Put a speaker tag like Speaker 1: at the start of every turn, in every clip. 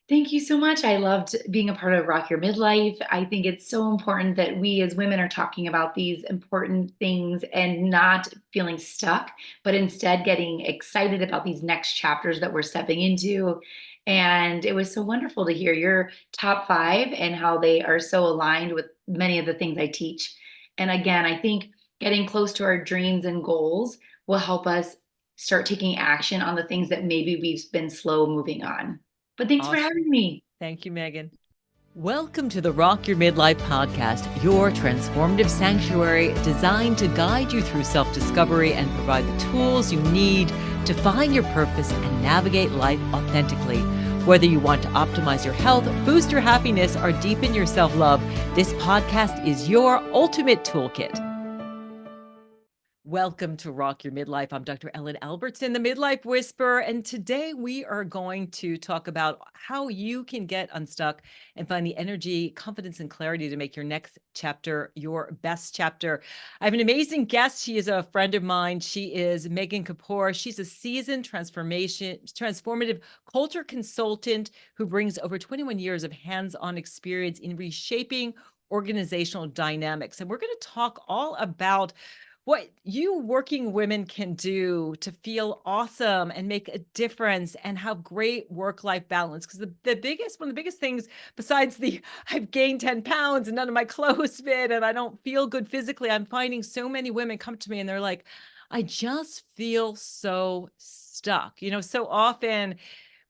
Speaker 1: Thank you so much. I loved being a part of Rock Your Midlife. I think it's so important that we as women are talking about these important things and not feeling stuck, but instead getting excited about these next chapters that we're stepping into. And it was so wonderful to hear your top five and how they are so aligned with many of the things I teach. And again, I think getting close to our dreams and goals will help us start taking action on the things that maybe we've been slow moving on. But thanks for
Speaker 2: Awesome.
Speaker 1: having me.
Speaker 2: Thank you, Megan. Welcome to the Rock Your Midlife podcast, your transformative sanctuary designed to guide you through self discovery and provide the tools you need to find your purpose and navigate life authentically. Whether you want to optimize your health, boost your happiness, or deepen your self love, this podcast is your ultimate toolkit. Welcome to Rock Your Midlife. I'm Dr. Ellen Albertson, the Midlife Whisperer, and today we are going to talk about how you can get unstuck and find the energy, confidence, and clarity to make your next chapter your best chapter. I have an amazing guest. She is a friend of mine. She is Megan Kuiper. She's a seasoned transformative culture consultant who brings over 21 years of hands-on experience in reshaping organizational dynamics. And we're going to talk all about what you working women can do to feel awesome and make a difference and have great work-life balance. Because one of the biggest things besides I've gained 10 pounds and none of my clothes fit and I don't feel good physically, I'm finding so many women come to me and they're like, I just feel so stuck. So often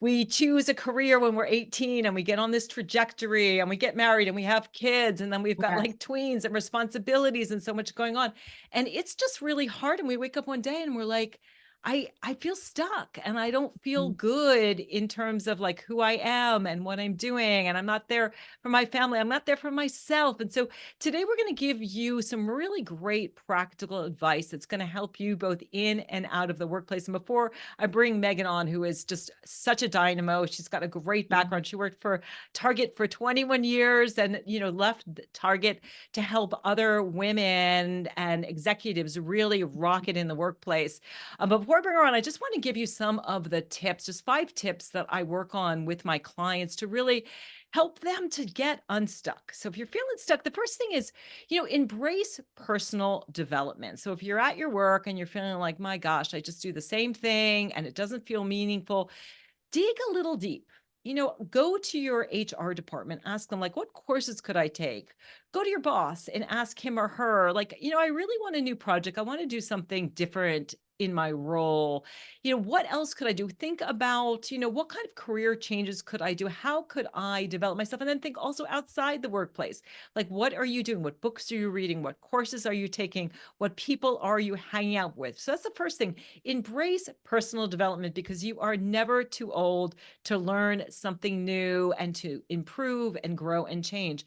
Speaker 2: we choose a career when we're 18 and we get on this trajectory and we get married and we have kids and then we've got
Speaker 1: Yes.
Speaker 2: like tweens and responsibilities and so much going on. And it's just really hard. And we wake up one day and we're like, I feel stuck and I don't feel good in terms of like who I am and what I'm doing. And I'm not there for my family. I'm not there for myself. And so today we're going to give you some really great practical advice that's going to help you both in and out of the workplace. And before I bring Megan on, who is just such a dynamo. She's got a great background. She worked for Target for 21 years and, left Target to help other women and executives really rock it in the workplace. But before I bring her on, I just want to give you some of the tips, just 5 tips that I work on with my clients to really help them to get unstuck. So if you're feeling stuck, the first thing is, embrace personal development. So if you're at your work and you're feeling like, my gosh, I just do the same thing and it doesn't feel meaningful, dig a little deep. Go to your HR department, ask them, like, what courses could I take? Go to your boss and ask him or her, like, I really want a new project. I want to do something different in my role. What else could I do? Think about, what kind of career changes could I do? How could I develop myself? And then think also outside the workplace. Like, what are you doing? What books are you reading? What courses are you taking? What people are you hanging out with? So that's the first thing. Embrace personal development because you are never too old to learn something new and to improve and grow and change.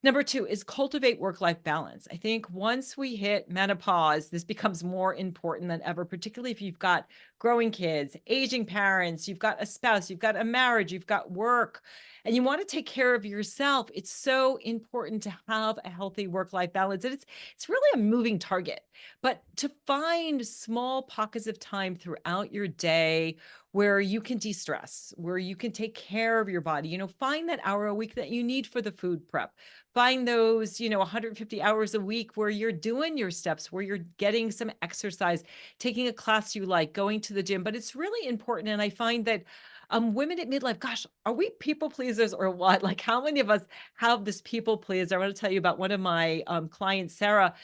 Speaker 2: Number 2 is cultivate work-life balance. I think once we hit menopause, this becomes more important than ever, particularly if you've got growing kids, aging parents, you've got a spouse, you've got a marriage, you've got work, and you want to take care of yourself. It's so important to have a healthy work-life balance. And it's really a moving target, but to find small pockets of time throughout your day where you can de-stress, where you can take care of your body, find that hour a week that you need for the food prep. Find those, 150 hours a week where you're doing your steps, where you're getting some exercise, taking a class you like, going to the gym. But it's really important. And I find that women at midlife, gosh, are we people pleasers or what? Like, how many of us have this people pleaser? I want to tell you about one of my clients, Sarah.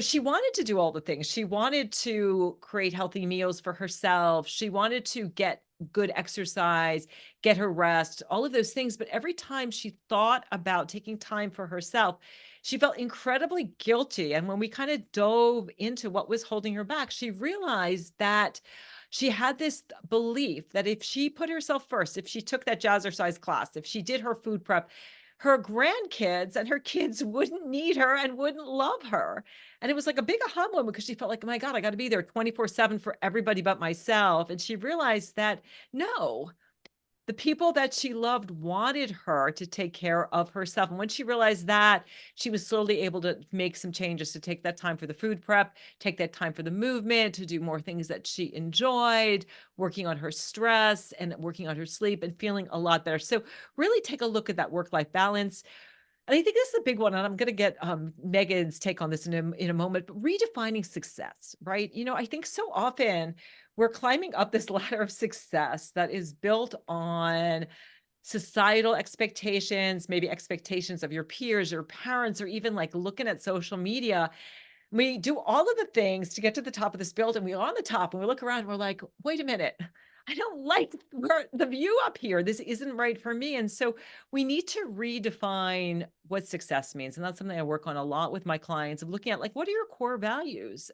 Speaker 2: She wanted to do all the things. She wanted to create healthy meals for herself. She wanted to get good exercise, get her rest, all of those things. But every time she thought about taking time for herself, she felt incredibly guilty. And when we kind of dove into what was holding her back, she realized that she had this belief that if she put herself first, if she took that jazzercise class, if she did her food prep, her grandkids and her kids wouldn't need her and wouldn't love her. And it was like a big aha moment because she felt like, oh my God, I got to be there 24/7 for everybody but myself. And she realized that no, the people that she loved wanted her to take care of herself. And when she realized that, she was slowly able to make some changes to take that time for the food prep, take that time for the movement, to do more things that she enjoyed, working on her stress and working on her sleep and feeling a lot better. So, really take a look at that work life balance. And I think this is a big one, and I'm going to get Megan's take on this in a moment. But redefining success, right? I think so often we're climbing up this ladder of success that is built on societal expectations, maybe expectations of your peers, your parents, or even like looking at social media. We do all of the things to get to the top of this building. We're on the top and we look around and we're like, wait a minute. I don't like the view up here. This isn't right for me. And so we need to redefine what success means. And that's something I work on a lot with my clients of looking at like, what are your core values?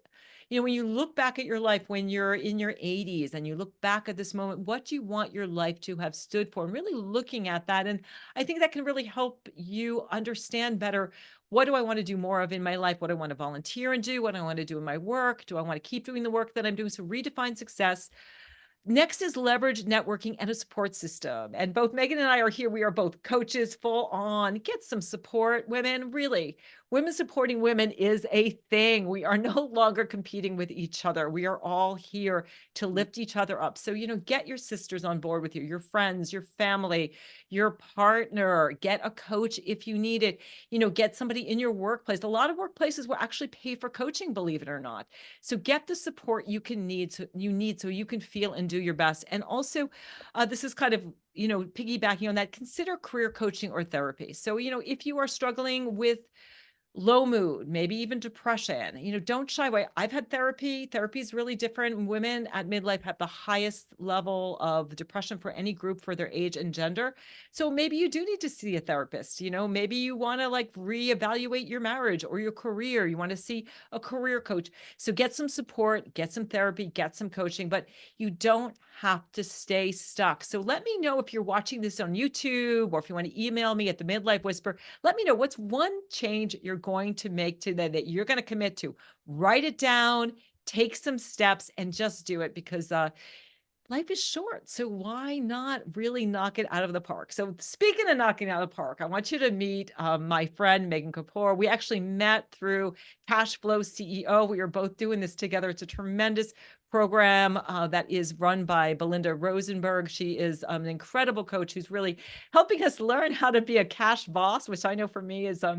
Speaker 2: When you look back at your life when you're in your 80s and you look back at this moment, what do you want your life to have stood for? And really looking at that. And I think that can really help you understand better, what do I want to do more of in my life? What do I want to volunteer and do? What do I want to do in my work? Do I want to keep doing the work that I'm doing? So redefine success. Next is leverage networking and a support system. And both Megan and I are here. We are both coaches, full on. Get some support, women. Really, women supporting women is a thing. We are no longer competing with each other. We are all here to lift each other up. So, get your sisters on board with you, your friends, your family, your partner. Get a coach if you need it. Get somebody in your workplace. A lot of workplaces will actually pay for coaching, believe it or not. So get the support you need so you can feel and do your best. And also, this is kind of piggybacking on that. Consider career coaching or therapy. So if you are struggling with low mood, maybe even depression, don't shy away. I've had therapy. Therapy is really different. Women at midlife have the highest level of depression for any group for their age and gender. So maybe you do need to see a therapist. Maybe you want to like reevaluate your marriage or your career. You want to see a career coach. So get some support, get some therapy, get some coaching, but you don't have to stay stuck. So let me know if you're watching this on YouTube or if you want to email me at the Midlife Whisper. Let me know what's one change you're going to make today that you're going to commit to. Write it down, take some steps, and just do it because life is short. So why not really knock it out of the park? So speaking of knocking out of the park, I want you to meet my friend, Megan Kuiper. We actually met through Cash Flow CEO. We are both doing this together. It's a tremendous program that is run by Belinda Rosenberg. She is an incredible coach who's really helping us learn how to be a cash boss, which I know for me is a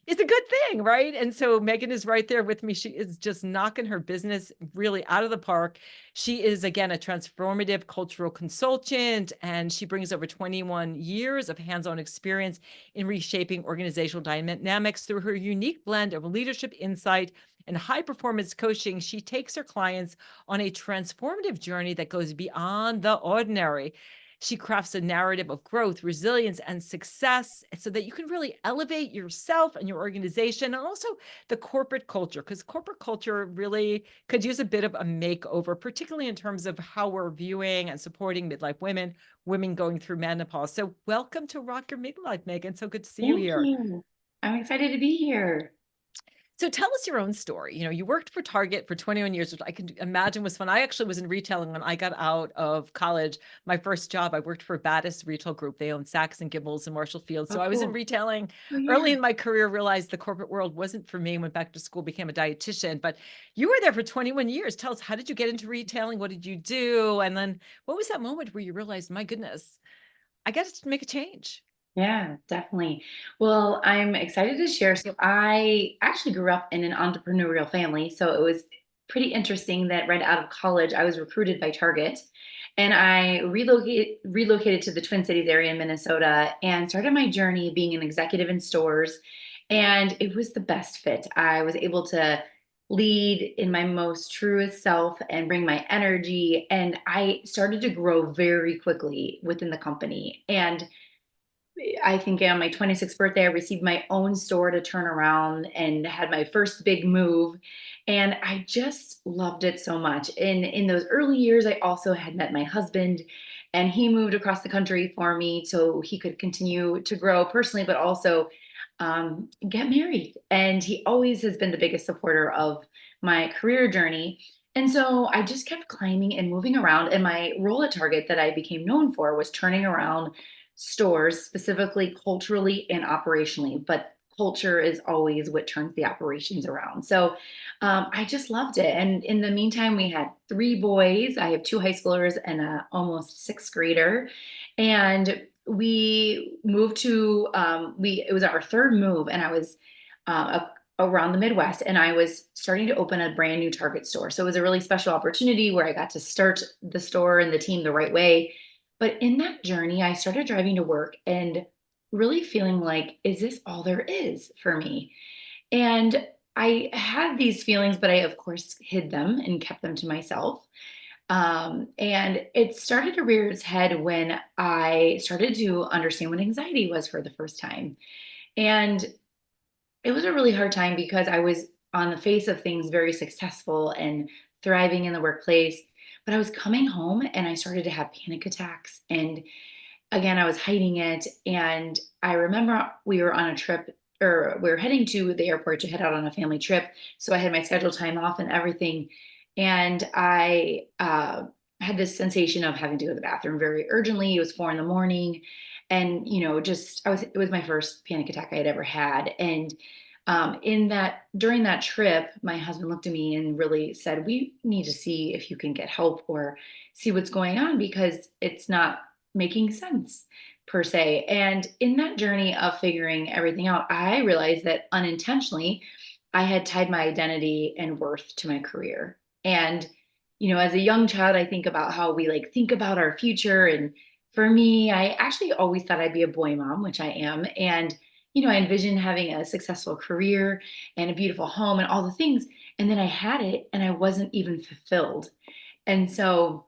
Speaker 2: good thing, right? And so Megan is right there with me. She is just knocking her business really out of the park. She is, again, a transformative cultural consultant, and she brings over 21 years of hands-on experience in reshaping organizational dynamics through her unique blend of leadership insight and high-performance coaching. She takes her clients on a transformative journey that goes beyond the ordinary. She crafts a narrative of growth, resilience, and success so that you can really elevate yourself and your organization and also the corporate culture, because corporate culture really could use a bit of a makeover, particularly in terms of how we're viewing and supporting midlife women, women going through menopause. So welcome to Rock Your Midlife, Megan. So good to see you
Speaker 1: Thank
Speaker 2: here.
Speaker 1: you. I'm excited to be here.
Speaker 2: So tell us your own story. You worked for Target for 21 years, which I can imagine was fun. I actually was in retailing when I got out of college. My first job, I worked for Battis Retail Group. They own Saks and Gibbons and Marshall Field.
Speaker 1: Oh,
Speaker 2: So I was in
Speaker 1: cool.
Speaker 2: retailing
Speaker 1: Oh,
Speaker 2: early
Speaker 1: yeah.
Speaker 2: in my career, realized the corporate world wasn't for me, went back to school, became a dietitian. But you were there for 21 years. Tell us, how did you get into retailing? What did you do? And then what was that moment where you realized, my goodness, I got to make a change?
Speaker 1: Yeah, definitely. Well, I'm excited to share. So, I actually grew up in an entrepreneurial family. So, it was pretty interesting that right out of college, I was recruited by Target and I relocated to the Twin Cities area in Minnesota and started my journey being an executive in stores. And it was the best fit. I was able to lead in my most truest self and bring my energy. And I started to grow very quickly within the company. And I think on my 26th birthday, I received my own store to turn around and had my first big move. And I just loved it so much. And in those early years, I also had met my husband, and he moved across the country for me so he could continue to grow personally, but also get married. And he always has been the biggest supporter of my career journey. And so I just kept climbing and moving around. And my role at Target that I became known for was turning around stores, specifically culturally and operationally. But culture is always what turns the operations around. So I just loved it. And in the meantime, we had three boys. I have two high schoolers and a almost sixth grader. And we moved to it was our third move, and I was around the Midwest, and I was starting to open a brand new Target store. So it was a really special opportunity where I got to start the store and the team the right way. But in that journey, I started driving to work and really feeling like, is this all there is for me? And I had these feelings, but I, of course, hid them and kept them to myself. And it started to rear its head when I started to understand what anxiety was for the first time. And it was a really hard time because I was on the face of things very successful and thriving in the workplace, but I was coming home and I started to have panic attacks. And again, I was hiding it. And I remember we were on a trip, or we were heading to the airport to head out on a family trip. So I had my scheduled time off and everything. And I had this sensation of having to go to the bathroom very urgently. It was 4 in the morning. And, just, it was my first panic attack I had ever had. And during that trip, my husband looked at me and really said, we need to see if you can get help or see what's going on, because it's not making sense per se. And in that journey of figuring everything out, I realized that unintentionally, I had tied my identity and worth to my career. And, as a young child, I think about how we like think about our future. And for me, I actually always thought I'd be a boy mom, which I am. And, I envisioned having a successful career and a beautiful home and all the things. And then I had it and I wasn't even fulfilled. And so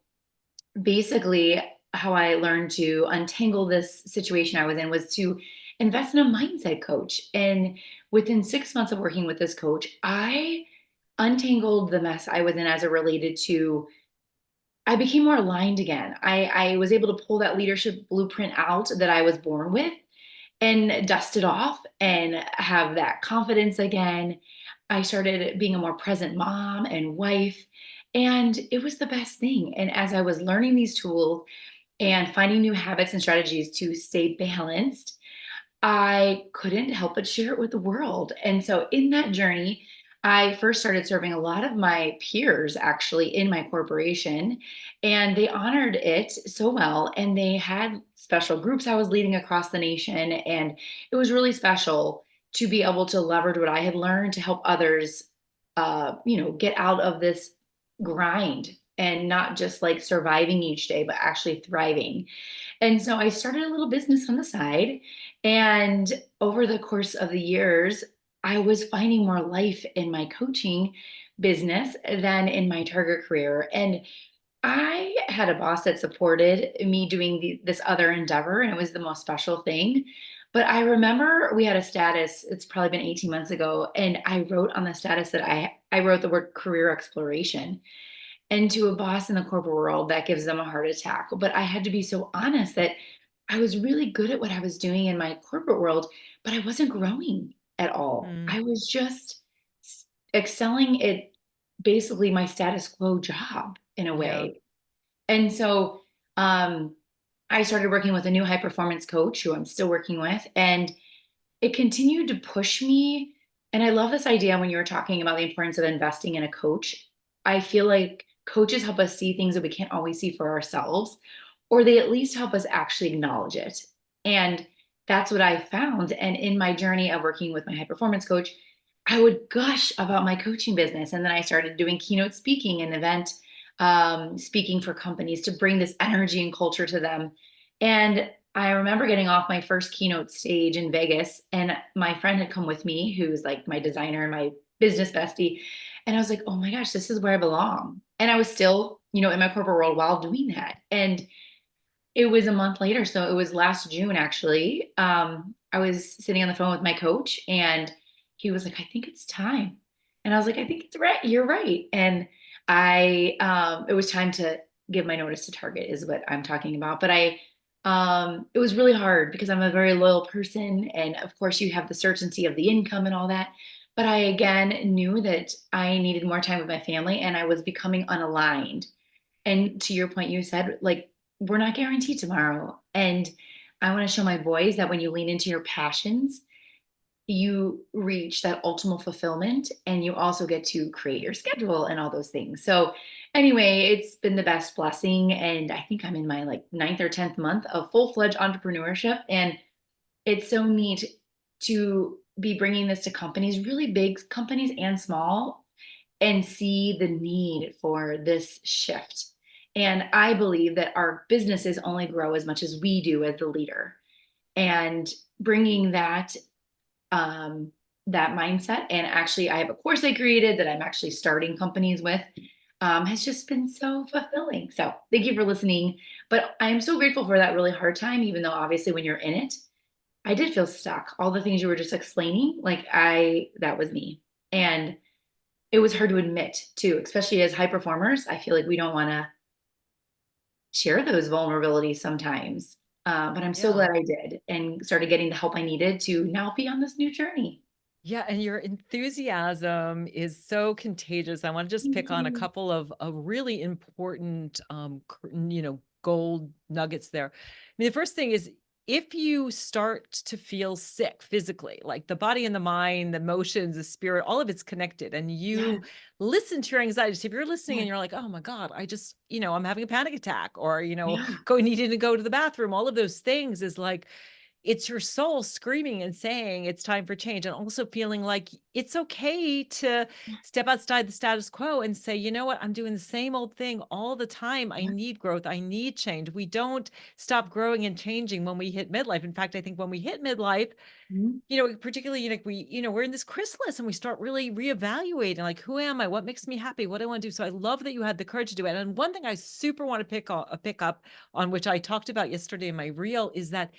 Speaker 1: basically, how I learned to untangle this situation I was in was to invest in a mindset coach. And within 6 months of working with this coach, I untangled the mess I was in as it related to, I became more aligned again. I was able to pull that leadership blueprint out that I was born with and dust it off and have that confidence again. I started being a more present mom and wife, and it was the best thing. And as I was learning these tools and finding new habits and strategies to stay balanced, I couldn't help but share it with the world. And so in that journey, I first started serving a lot of my peers actually in my corporation, and they honored it so well. And they had special groups I was leading across the nation. And it was really special to be able to leverage what I had learned to help others, get out of this grind and not just like surviving each day, but actually thriving. And so I started a little business on the side. And over the course of the years, I was finding more life in my coaching business than in my target career. And I had a boss that supported me doing this other endeavor, and it was the most special thing. But I remember we had a status, it's probably been 18 months ago, and I wrote on the status that I wrote the word career exploration. And to a boss in the corporate world, that gives them a heart attack. But I had to be so honest that I was really good at what I was doing in my corporate world, but I wasn't growing at all.
Speaker 2: Mm,
Speaker 1: I was just excelling at basically my status quo job in a
Speaker 2: yeah.
Speaker 1: way. And so I started working with a new high performance coach who I'm still working with. And it continued to push me. And I love this idea when you were talking about the importance of investing in a coach. I feel like coaches help us see things that we can't always see for ourselves, or they at least help us actually acknowledge it. And that's what I found. And in my journey of working with my high performance coach, I would gush about my coaching business. And then I started doing keynote speaking and event speaking for companies to bring this energy and culture to them. And I remember getting off my first keynote stage in Vegas, and my friend had come with me, who's like my designer and my business bestie. And I was like, oh my gosh, this is where I belong. And I was still, in my corporate world while doing that. And it was a month later. So it was last June, actually. I was sitting on the phone with my coach, and he was like, I think it's time. And I was like, I think it's right. You're right. And it was time to give my notice to Target, is what I'm talking about. But it was really hard because I'm a very loyal person. And of course, you have the certainty of the income and all that. But I again knew that I needed more time with my family and I was becoming unaligned. And to your point, you said, like, we're not guaranteed tomorrow. And I want to show my boys that when you lean into your passions, you reach that ultimate fulfillment and you also get to create your schedule and all those things. So anyway, it's been the best blessing. And I think I'm in my like ninth or 10th month of full-fledged entrepreneurship. And it's so neat to be bringing this to companies, really big companies and small, and see the need for this shift. And I believe that our businesses only grow as much as we do as the leader. And bringing um, that mindset, and actually, I have a course I created that I'm actually starting companies with, has just been so fulfilling. So thank you for listening. But I am so grateful for that really hard time, even though obviously when you're in it, I did feel stuck. All the things you were just explaining, like that was me. And it was hard to admit too, especially as high performers. I feel like we don't want to share those vulnerabilities sometimes. But I'm so
Speaker 2: Yeah.
Speaker 1: glad I did and started getting the help I needed to now be on this new journey.
Speaker 2: Yeah, and your enthusiasm is so contagious. I want to just
Speaker 1: Thank
Speaker 2: pick on a
Speaker 1: you.
Speaker 2: couple of really important, gold nuggets there. I mean, the first thing is if you start to feel sick physically, like the body and the mind, the emotions, the spirit, all of it's connected, and you
Speaker 1: Yes,
Speaker 2: listen to your anxiety. So if you're listening and
Speaker 1: yes,
Speaker 2: you're like, oh my God, I just, I'm having a panic attack, or,
Speaker 1: yeah.
Speaker 2: needing to go to the bathroom, all of those things is like, it's your soul screaming and saying it's time for change, and also feeling like it's okay to step outside the status quo and say, you know what, I'm doing the same old thing all the time. I
Speaker 1: Yeah.
Speaker 2: need growth. I need change. We don't stop growing and changing when we hit midlife. In fact, I think when we hit midlife,
Speaker 1: Mhm.
Speaker 2: particularly, we're in this chrysalis and we start really reevaluating, like, who am I? What makes me happy? What do I want to do? So I love that you had the courage to do it. And one thing I super want to pick up on, which I talked about yesterday in my reel, is that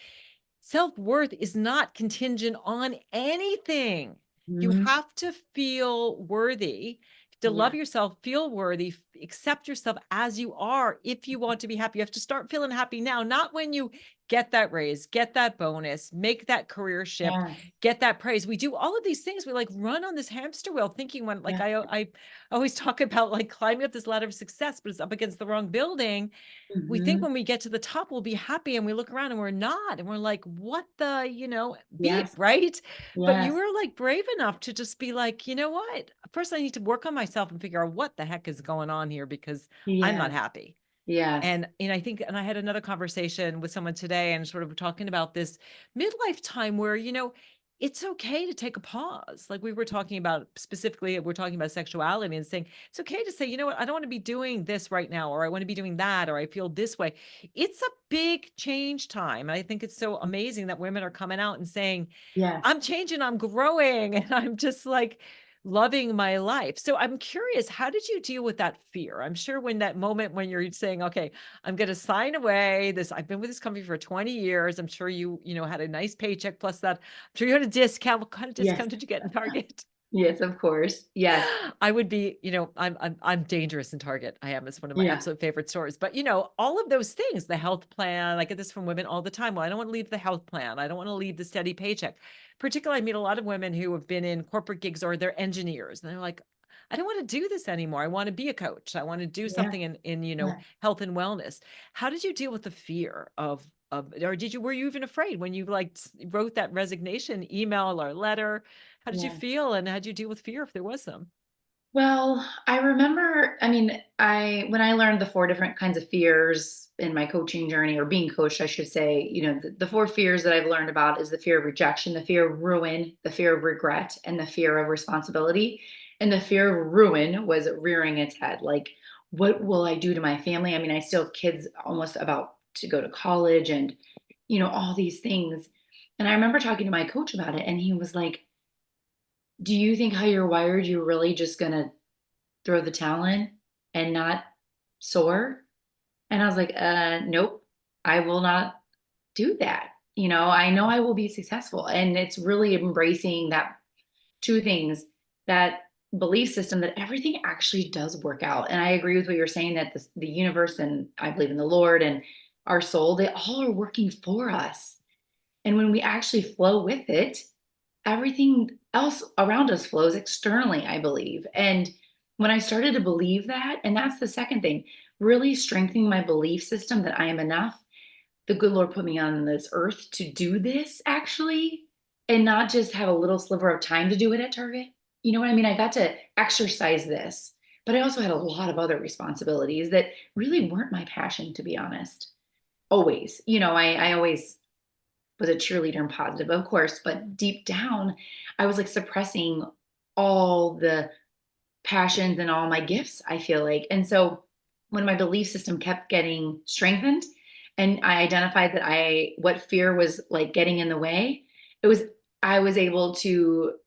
Speaker 2: self-worth is not contingent on anything. You
Speaker 1: Mhm.
Speaker 2: have to feel worthy, to love
Speaker 1: Yeah.
Speaker 2: yourself, feel worthy, accept yourself as you are if you want to be happy. You have to start feeling happy now, not when you get that raise, get that bonus, make that career shift,
Speaker 1: Yes.
Speaker 2: get that praise. We do all of these things. We like run on this hamster wheel thinking when, like,
Speaker 1: Yeah.
Speaker 2: I always talk about like climbing up this ladder of success, but it's up against the wrong building. We think
Speaker 1: Mhm.
Speaker 2: when we get to the top, we'll be happy, and we look around and we're not. And we're like, what the, beep,
Speaker 1: Yes.
Speaker 2: right? But you
Speaker 1: Yes.
Speaker 2: were like brave enough to just be like, you know what? First, I need to work on myself and figure out what the heck is going on here because I'm not
Speaker 1: Yes.
Speaker 2: happy.
Speaker 1: Yes.
Speaker 2: And I think, and I had another conversation with someone today and sort of talking about this midlife time where, it's okay to take a pause. Like we were talking about specifically, we're talking about sexuality and saying it's okay to say, you know what, I don't want to be doing this right now, or I want to be doing that, or I feel this way. It's a big change time. And I think it's so amazing that women are coming out and saying,
Speaker 1: Yes.
Speaker 2: I'm changing, I'm growing, and I'm just like loving my life. So I'm curious, how did you deal with that fear? I'm sure when that moment when you're saying, okay, I'm going to sign away this, I've been with this company for 20 years. I'm sure had a nice paycheck plus that. I'm sure you had a discount. What kind of
Speaker 1: Yes.
Speaker 2: discount did you get in Target?
Speaker 1: Yes, of course. Yes.
Speaker 2: I would be, I'm dangerous in Target. I am. It's one of my
Speaker 1: Yeah.
Speaker 2: absolute favorite stores. But all of those things, the health plan, I get this from women all the time. Well, I don't want to leave the health plan. I don't want to leave the steady paycheck. Particularly, I meet a lot of women who have been in corporate gigs or they're engineers. And they're like, I don't want to do this anymore. I want to be a coach. I want to do
Speaker 1: Yeah.
Speaker 2: something in
Speaker 1: Yeah.
Speaker 2: health and wellness. How did you deal with the fear or were you even afraid when you like wrote that resignation email or letter? How did you
Speaker 1: Yeah.
Speaker 2: feel, and how did you deal with fear if there was some?
Speaker 1: Well, I remember, I mean, when I learned the four different kinds of fears in my coaching journey or being coached, I should say, the four fears that I've learned about is the fear of rejection, the fear of ruin, the fear of regret, and the fear of responsibility. And the fear of ruin was rearing its head. Like, what will I do to my family? I mean, I still have kids almost about to go to college and, all these things. And I remember talking to my coach about it, and he was like, do you think how you're wired, you're really just going to throw the towel in and not soar? And I was like, nope, I will not do that. I know I will be successful. And it's really embracing that two things, that belief system that everything actually does work out. And I agree with what you're saying that the universe, and I believe in the Lord and our soul, they all are working for us. And when we actually flow with it, everything else around us flows externally, I believe. And when I started to believe that, and that's the second thing, really strengthening my belief system that I am enough, the good Lord put me on this earth to do this actually, and not just have a little sliver of time to do it at Target. You know what I mean? I got to exercise this, but I also had a lot of other responsibilities that really weren't my passion, to be honest. Always, I always was a cheerleader and positive, of course, but deep down, I was like suppressing all the passions and all my gifts, I feel like. And so when my belief system kept getting strengthened and I identified that what fear was like getting in the way, it was, I was able to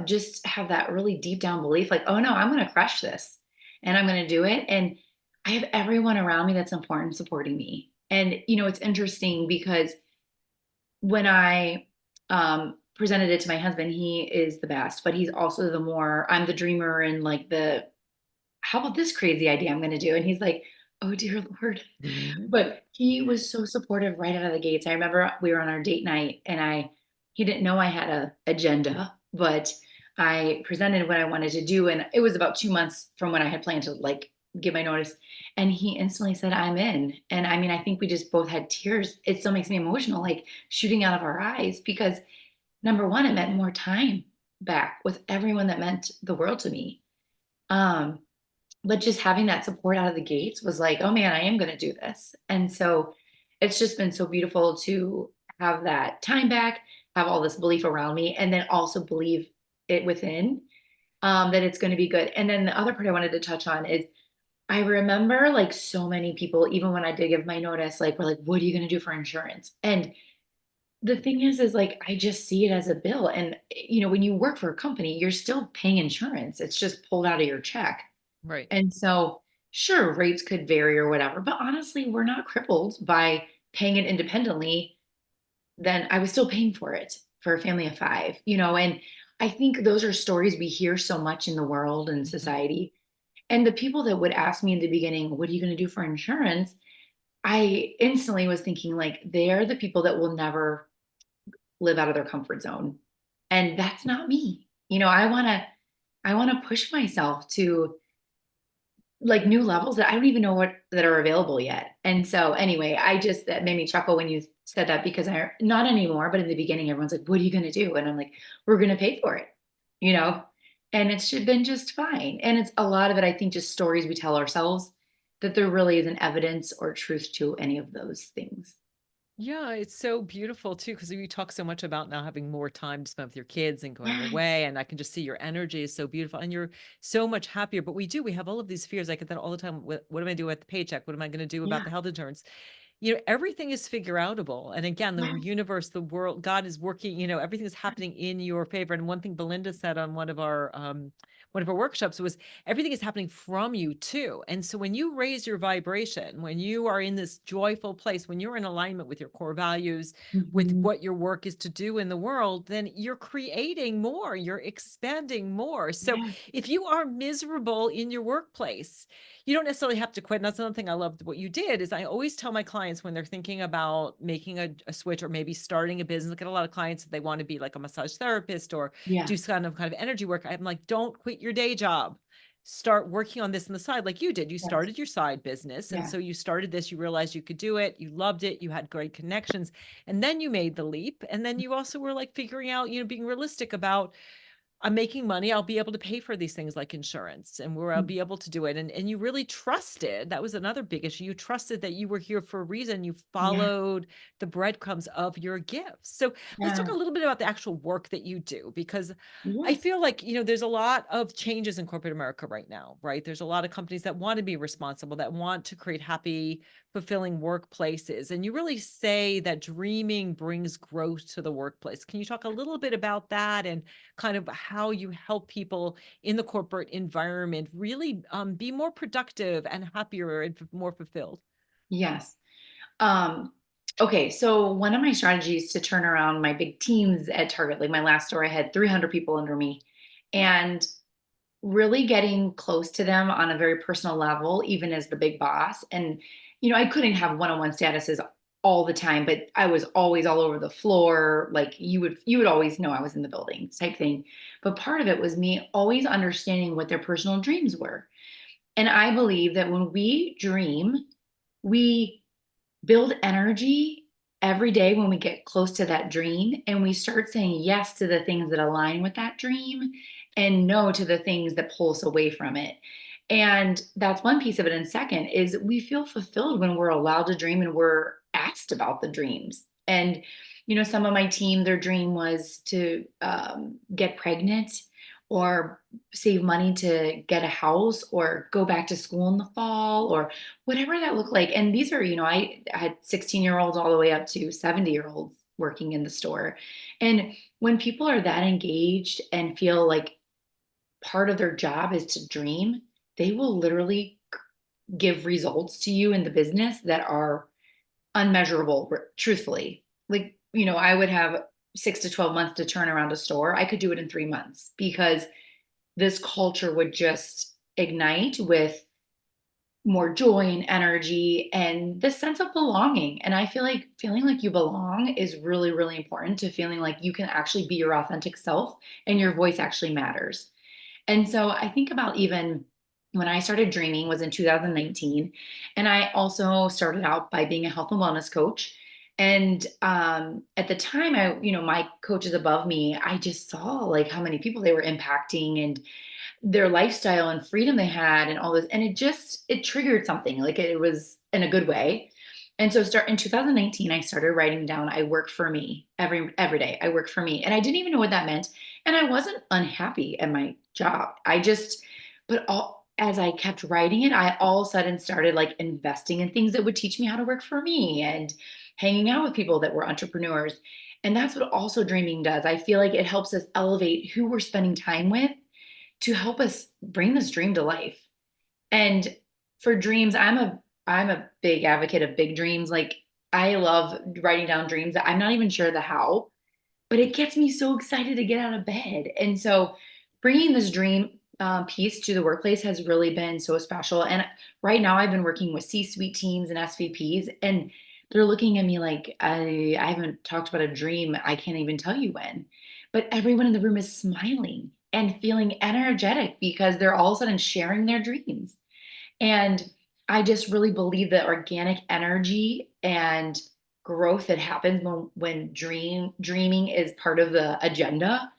Speaker 1: just have that really deep down belief like, oh no, I'm going to crush this and I'm going to do it. And I have everyone around me that's important supporting me. And, it's interesting because when I presented it to my husband, he is the best, but he's also I'm the dreamer and like how about this crazy idea I'm going to do? And he's like, oh dear Lord.
Speaker 2: Mhm.
Speaker 1: But he was so supportive right out of the gates. I remember we were on our date night and he didn't know I had a agenda, but I presented what I wanted to do. And it was about 2 months from when I had planned to like give my notice. And he instantly said, I'm in. And I mean, I think we just both had tears. It still makes me emotional, like shooting out of our eyes, because number one, it meant more time back with everyone that meant the world to me. Um, but just having that support out of the gates was like, oh man, I am going to do this. And so it's just been so beautiful to have that time back, have all this belief around me, and then also believe it within, that it's going to be good. And then the other part I wanted to touch on is I remember like so many people, even when I did give my notice, like, we're like, what are you going to do for insurance? And the thing is like, I just see it as a bill. And, when you work for a company, you're still paying insurance. It's just pulled out of your check.
Speaker 2: Right.
Speaker 1: And so, sure, rates could vary or whatever, but honestly, we're not crippled by paying it independently. Then I was still paying for it for a family of five, and I think those are stories we hear so much in the world and
Speaker 2: Mhm.
Speaker 1: society. And the people that would ask me in the beginning, what are you going to do for insurance? I instantly was thinking, like, they're the people that will never live out of their comfort zone. And that's not me. I want to push myself to like new levels that I don't even know what that are available yet. And so anyway, that made me chuckle when you said that because I not anymore, but in the beginning everyone's like, what are you going to do? And I'm like, we're going to pay for it, you know? And it's been just fine. And it's a lot of it, I think, just stories we tell ourselves that there really isn't evidence or truth to any of those things.
Speaker 2: Yeah, it's so beautiful too, because you talk so much about now having more time to spend with your kids and going
Speaker 1: Yes.
Speaker 2: away. And I can just see your energy is so beautiful and you're so much happier. But we have all of these fears. I get that all the time. What am I doing with the paycheck? What am I going to do about
Speaker 1: Yeah.
Speaker 2: the health insurance? Everything is figure outable. And again, the
Speaker 1: Yes.
Speaker 2: universe, the world, God is working, everything is happening in your favor. And one thing Belinda said on one of our workshops was everything is happening from you too. And so when you raise your vibration, when you are in this joyful place, when you're in alignment with your core values, with
Speaker 1: Mhm.
Speaker 2: what your work is to do in the world, then you're creating more, you're expanding more. So
Speaker 1: Yes.
Speaker 2: if you are miserable in your workplace, you don't necessarily have to quit. And that's another thing I loved what you did is I always tell my clients when they're thinking about making a switch or maybe starting a business. Look at a lot of clients that they want to be like a massage therapist or
Speaker 1: Yeah.
Speaker 2: do kind of energy work. I'm like, don't quit your day job. Start working on this on the side like you did. You
Speaker 1: Yes.
Speaker 2: started your side business. And
Speaker 1: Yeah.
Speaker 2: so you started this, you realized you could do it, you loved it, you had great connections, and then you made the leap. And then you also were like figuring out, being realistic about I'm making money, I'll be able to pay for these things like insurance and where I'll
Speaker 1: Mm.
Speaker 2: be able to do it. And you really trusted, that was another big issue. You trusted that you were here for a reason. You
Speaker 1: Yeah.
Speaker 2: followed the breadcrumbs of your gifts. So let's talk a
Speaker 1: Yeah.
Speaker 2: little bit about the actual work that you do, because I
Speaker 1: Yes.
Speaker 2: feel like, there's a lot of changes in corporate America right now, right? There's a lot of companies that want to be responsible, that want to create happy, fulfilling workplaces. And you really say that dreaming brings growth to the workplace. Can you talk a little bit about that and kind of how you help people in the corporate environment really be more productive and happier and more fulfilled?
Speaker 1: Yes. Um, okay, so one of my strategies to turn around my big teams at Target, like my last store, I had 300 people under me, and really getting close to them on a very personal level, even as the big boss. And, I couldn't have one on one statuses all the time, but I was always all over the floor. Like you would always know I was in the building type thing. But part of it was me always understanding what their personal dreams were. And I believe that when we dream, we build energy every day when we get close to that dream and we start saying yes to the things that align with that dream and no to the things that pull us away from it. And that's one piece of it. And second is we feel fulfilled when we're allowed to dream and we're asked about the dreams. And, some of my team, their dream was to get pregnant or save money to get a house or go back to school in the fall or whatever that looked like. And these are, I had 16-year-olds all the way up to 70-year-olds working in the store. And when people are that engaged and feel like part of their job is to dream, they will literally give results to you in the business that are unmeasurable, truthfully. Like, I would have 6 to 12 months to turn around a store. I could do it in 3 months because this culture would just ignite with more joy and energy and this sense of belonging. And I feel like feeling like you belong is really, really important to feeling like you can actually be your authentic self and your voice actually matters. And so I think about even when I started dreaming was in 2019. And I also started out by being a health and wellness coach. And at the time, my coaches above me, I just saw like how many people they were impacting and their lifestyle and freedom they had and all this. And it triggered something like it was in a good way. And so start in 2019, I started writing down, I work for me every day. I work for me. And I didn't even know what that meant. And I wasn't unhappy at my job. But as I kept writing it, I all of a sudden started like investing in things that would teach me how to work for me and hanging out with people that were entrepreneurs. And that's what also dreaming does. I feel like it helps us elevate who we're spending time with to help us bring this dream to life. And for dreams, I'm a big advocate of big dreams. Like I love writing down dreams that I'm not even sure the how, but it gets me so excited to get out of bed. And so bringing this dream piece to the workplace has really been so special. And right now I've been working with C-suite teams and SVPs and they're looking at me like I haven't talked about a dream. I can't even tell you when, but everyone in the room is smiling and feeling energetic because they're all of a sudden sharing their dreams. And I just really believe that organic energy and growth that happens when dreaming is part of the agenda,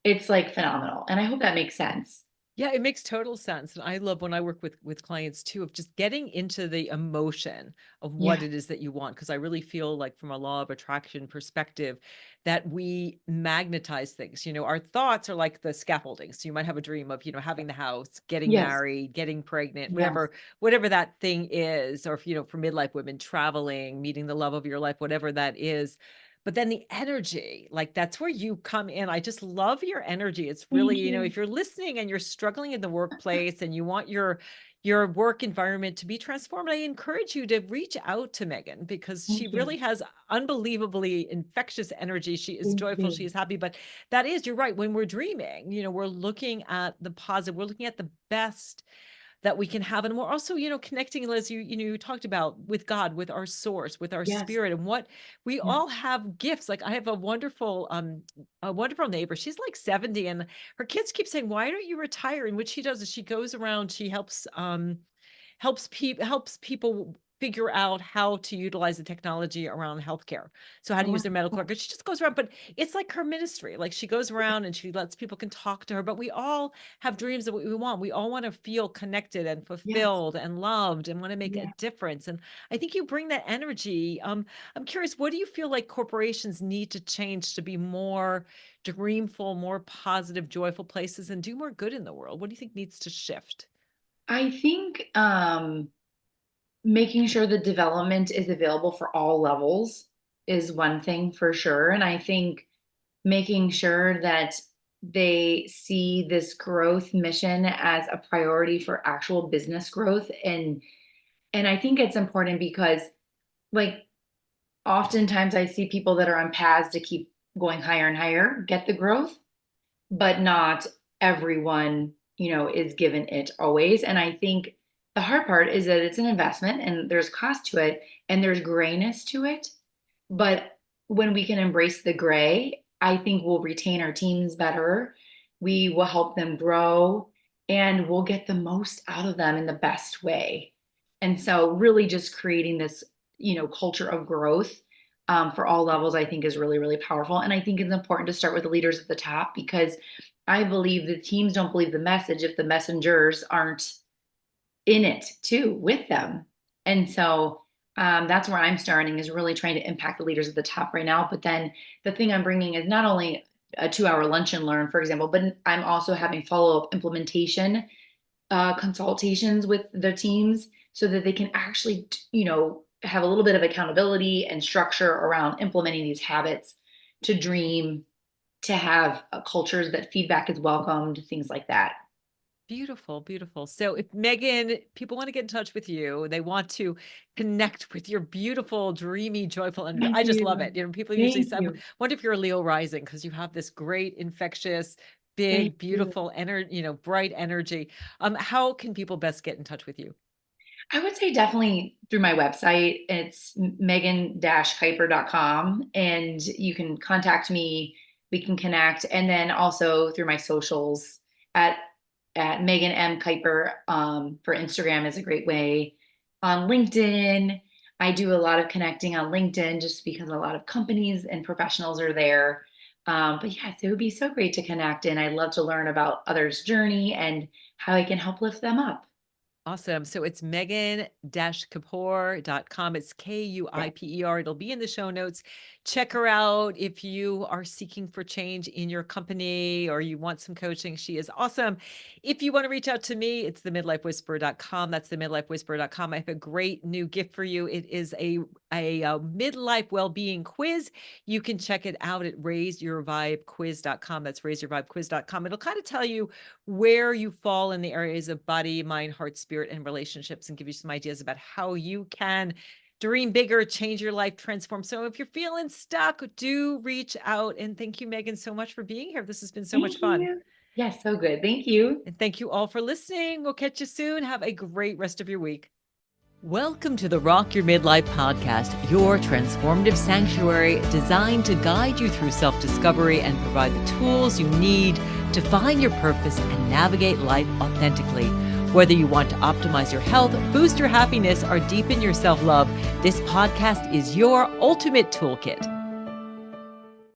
Speaker 1: it's like phenomenal. And I hope that makes sense.
Speaker 2: Yeah, it makes total sense. And I love when I work with clients too, of just getting into the emotion of what
Speaker 1: Yeah.
Speaker 2: it is that you want. Cause I really feel like from a law of attraction perspective, that we magnetize things. Our thoughts are like the scaffolding. So you might have a dream of, having the house, getting
Speaker 1: Yes.
Speaker 2: married, getting pregnant,
Speaker 1: Yes.
Speaker 2: whatever that thing is, or if, for midlife women, traveling, meeting the love of your life, whatever that is. But then the energy, like that's where you come in. I just love your energy. It's really,
Speaker 1: Thank you.
Speaker 2: if you're listening and you're struggling in the workplace and you want your work environment to be transformed, I encourage you to reach out to Megan because she
Speaker 1: Thank you.
Speaker 2: really has unbelievably infectious energy. She is
Speaker 1: Thank
Speaker 2: joyful, she
Speaker 1: you.
Speaker 2: is happy, but that is, you're right. When we're dreaming, we're looking at the positive, we're looking at the best that we can have. And we're also, connecting, Liz, you talked about with God, with our source, with our
Speaker 1: Yes.
Speaker 2: spirit, and what we
Speaker 1: Yes.
Speaker 2: all have gifts. Like I have a wonderful neighbor. She's like 70 and her kids keep saying, why don't you retire? And what she does is she goes around, she helps people figure out how to utilize the technology around healthcare. So how to
Speaker 1: Oh,
Speaker 2: use their medical records. She just goes around, but it's like her ministry. Like she goes around and she lets people can talk to her, but we all have dreams of what we want. We all want to feel connected and
Speaker 1: yes.
Speaker 2: fulfilled and loved and want to make a
Speaker 1: Yeah.
Speaker 2: difference. And I think you bring that energy. I'm curious, what do you feel like corporations need to change to be more dreamful, more positive, joyful places and do more good in the world? What do you think needs to shift?
Speaker 1: I think making sure the development is available for all levels is one thing for sure. And I think making sure that they see this growth mission as a priority for actual business growth. And I think it's important because like oftentimes I see people that are on paths to keep going higher and higher, get the growth, but not everyone, is given it always. And I think the hard part is that it's an investment and there's cost to it and there's grayness to it. But when we can embrace the gray, I think we'll retain our teams better. We will help them grow and we'll get the most out of them in the best way. And so really just creating this, culture of growth for all levels, I think is really, really powerful. And I think it's important to start with the leaders at the top because I believe the teams don't believe the message if the messengers aren't in it too with them. And so that's where I'm starting is really trying to impact the leaders at the top right now. But then the thing I'm bringing is not only a 2-hour lunch and learn, for example, but I'm also having follow up implementation consultations with the teams so that they can actually, have a little bit of accountability and structure around implementing these habits to dream, to have cultures that feedback is welcomed, things like that.
Speaker 2: Beautiful, beautiful. So if Megan, people want to get in touch with you, they want to connect with your beautiful, dreamy, joyful, and
Speaker 1: Thank
Speaker 2: I just love
Speaker 1: you.
Speaker 2: it. People usually
Speaker 1: Thank
Speaker 2: say, I
Speaker 1: you.
Speaker 2: wonder if you're a Leo rising because you have this great, infectious,
Speaker 1: Thank
Speaker 2: big,
Speaker 1: you.
Speaker 2: beautiful energy, bright energy. How can people best get in touch with you?
Speaker 1: I would say definitely through my website. It's megan-kuiper.com and you can contact me. We can connect. And then also through my socials at Megan M. Kuiper for Instagram is a great way. On LinkedIn, I do a lot of connecting on LinkedIn just because a lot of companies and professionals are there. But yes, it would be so great to connect. And I'd love to learn about others' journey and how I can help lift them up.
Speaker 2: Awesome. So it's megan-kuiper.com. It's
Speaker 1: Yeah.
Speaker 2: Kuiper. It'll be in the show notes. Check her out if you are seeking for change in your company or you want some coaching. She is awesome. If you want to reach out to me, it's themidlifewhisperer.com. That's themidlifewhisperer.com. I have a great new gift for you. It is a midlife well-being quiz. You can check it out at raiseyourvibequiz.com. That's raiseyourvibequiz.com. It'll kind of tell you where you fall in the areas of body, mind, heart, spirit, and relationships, and give you some ideas about how you can dream bigger, change your life, transform. So if you're feeling stuck, do reach out. And thank you, Megan, so much for being here. This has been so much
Speaker 1: Thank
Speaker 2: fun.
Speaker 1: you. Yes, so good. Thank you.
Speaker 2: And thank you all for listening. We'll catch you soon. Have a great rest of your week. Welcome to the Rock Your Midlife podcast, your transformative sanctuary designed to guide you through self-discovery and provide the tools you need to find your purpose and navigate life authentically. Whether you want to optimize your health, boost your happiness, or deepen your self-love, this podcast is your ultimate toolkit.